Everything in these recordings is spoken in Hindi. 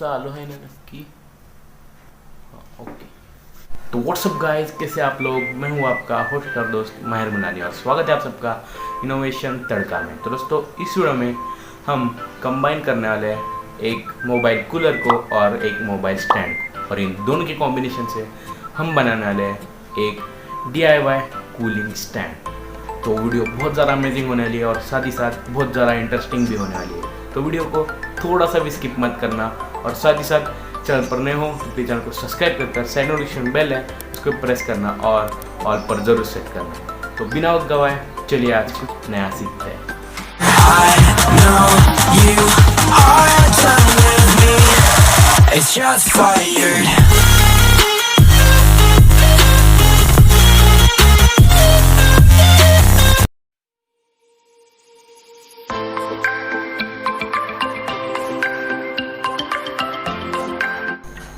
चालू है ना नक्की। ओके, तो व्हाट्सअप गाइस, कैसे आप लोग। मैं हूँ आपका होस्ट और दोस्त माहिर मुनानी और स्वागत है आप सबका इनोवेशन तड़का में। तो दोस्तों, इस वीडियो में हम कंबाइन करने वाले हैं एक मोबाइल कूलर को और एक मोबाइल स्टैंड को, और इन दोनों के कॉम्बिनेशन से हम बनाने वाले हैं एक DIY कूलिंग स्टैंड। तो वीडियो बहुत ज़्यादा अमेजिंग होने वाली है और साथ ही साथ बहुत ज़्यादा इंटरेस्टिंग भी होने वाली है। तो वीडियो को थोड़ा सा भी स्किप मत करना, और साथ ही साथ चैनल पर नए हो तो प्लीज़ चैनल को सब्सक्राइब करकर साइड नोटिफिकेशन बेल है उसको प्रेस करना और ऑल पर ज़रूर सेट करना। तो बिना वक्त गवाए चलिए आज कुछ नया सीखते हैं।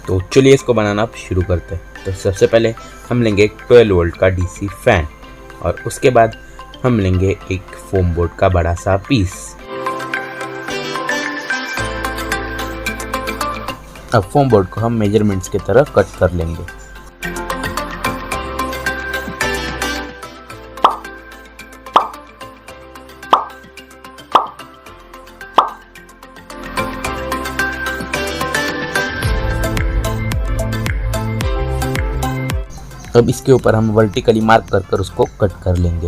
तो चलिए इसको बनाना शुरू करते हैं। तो सबसे पहले हम लेंगे एक 12 वोल्ट का DC फैन, और उसके बाद हम लेंगे एक फोम बोर्ड का बड़ा सा पीस। अब फोम बोर्ड को हम मेजरमेंट्स की तरह कट कर लेंगे। अब इसके ऊपर हम वर्टिकली मार्क कर उसको कट कर लेंगे।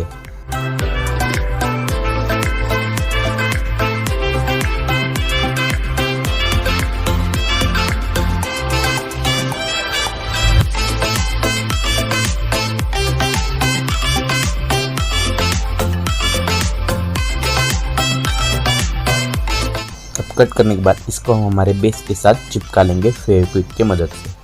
अब कट करने के बाद इसको हम हमारे बेस के साथ चिपका लेंगे फेविक्विक की मदद से।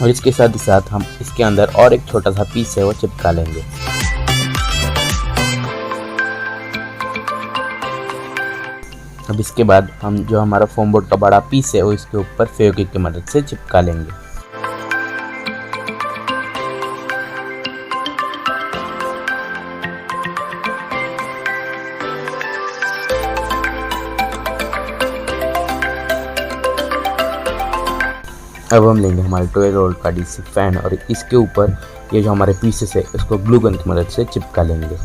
और इसके साथ ही साथ हम इसके अंदर और एक छोटा सा पीस है वो चिपका लेंगे। अब इसके बाद हम जो हमारा फोम बोर्ड का बड़ा पीस है वो इसके ऊपर फेविक्विक की मदद से चिपका लेंगे। अब हम लेंगे हमारे 12 वोल्ट का DC फैन, और इसके ऊपर ये जो हमारे पीसेस है इसको ग्लू गन की मदद से चिपका लेंगे।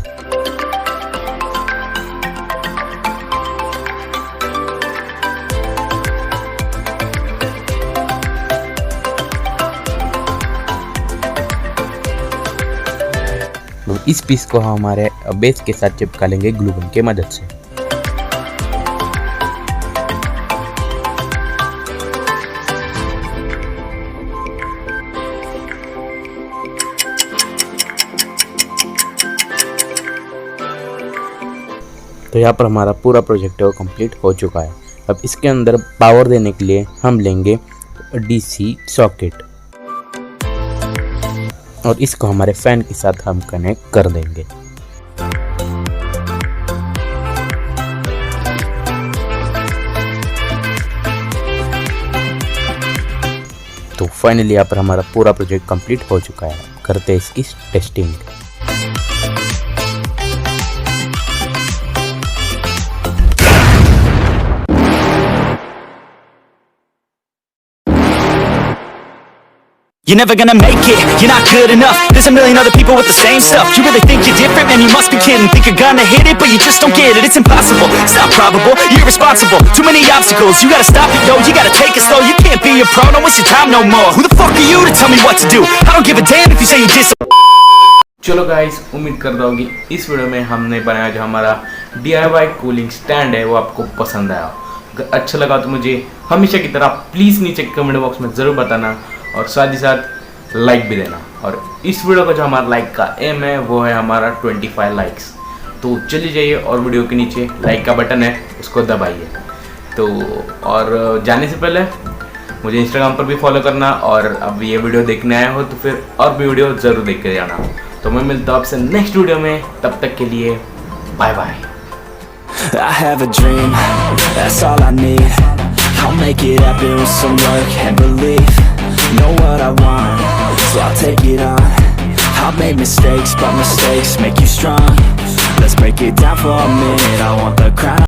इस पीस को हम हमारे बेस के साथ चिपका लेंगे ग्लू गन की मदद से। तो यहाँ पर हमारा पूरा प्रोजेक्ट है वो कंप्लीट हो चुका है। अब इसके अंदर पावर देने के लिए हम लेंगे DC सॉकेट, और इसको हमारे फैन के साथ हम कनेक्ट कर देंगे। तो फाइनली यहाँ पर हमारा पूरा प्रोजेक्ट कंप्लीट हो चुका है। करते हैं इसकी testing. You're never gonna make it, you're not good enough. There's a million other people with the same stuff. You really think you're different? Man, you must be kidding. Think you're gonna hit it, but you just don't get it. It's impossible, it's not probable, you're irresponsible. Too many obstacles, you gotta stop it, yo. You gotta take it slow, you can't be a pro, don't waste your time no more. Who the fuck are you to tell me what to do? I don't give a damn if you say you just... चलो गाइस, उम्मीद करता हूँ कि इस वीडियो में हमने बनाया जो हमारा DIY कूलिंग स्टैंड है वो आपको पसंद आया। अगर अच्छा लगा तो मुझे हमेशा की तरह प्लीज़ नीचे कमेंट बॉक्स में ज़रूर बताना, और साथ ही साथ लाइक भी देना। और इस वीडियो का जो हमारा लाइक का एम है वो है हमारा 25 लाइक्स। तो चलिए जाइए और वीडियो के नीचे लाइक का बटन है उसको दबाइए। तो और जाने से पहले मुझे इंस्टाग्राम पर भी फॉलो करना, और अब ये वीडियो देखने आए हो तो फिर और भी वीडियो ज़रूर देख के जाना। तो मैं मिलता हूँ आपसे नेक्स्ट वीडियो में, तब तक के लिए bye bye. I have a dream, that's all I need. I'll make it happen with some work and belief. Know what I want, so I'll take it on. I've made mistakes, but mistakes make you strong. Let's break it down for a minute. I want the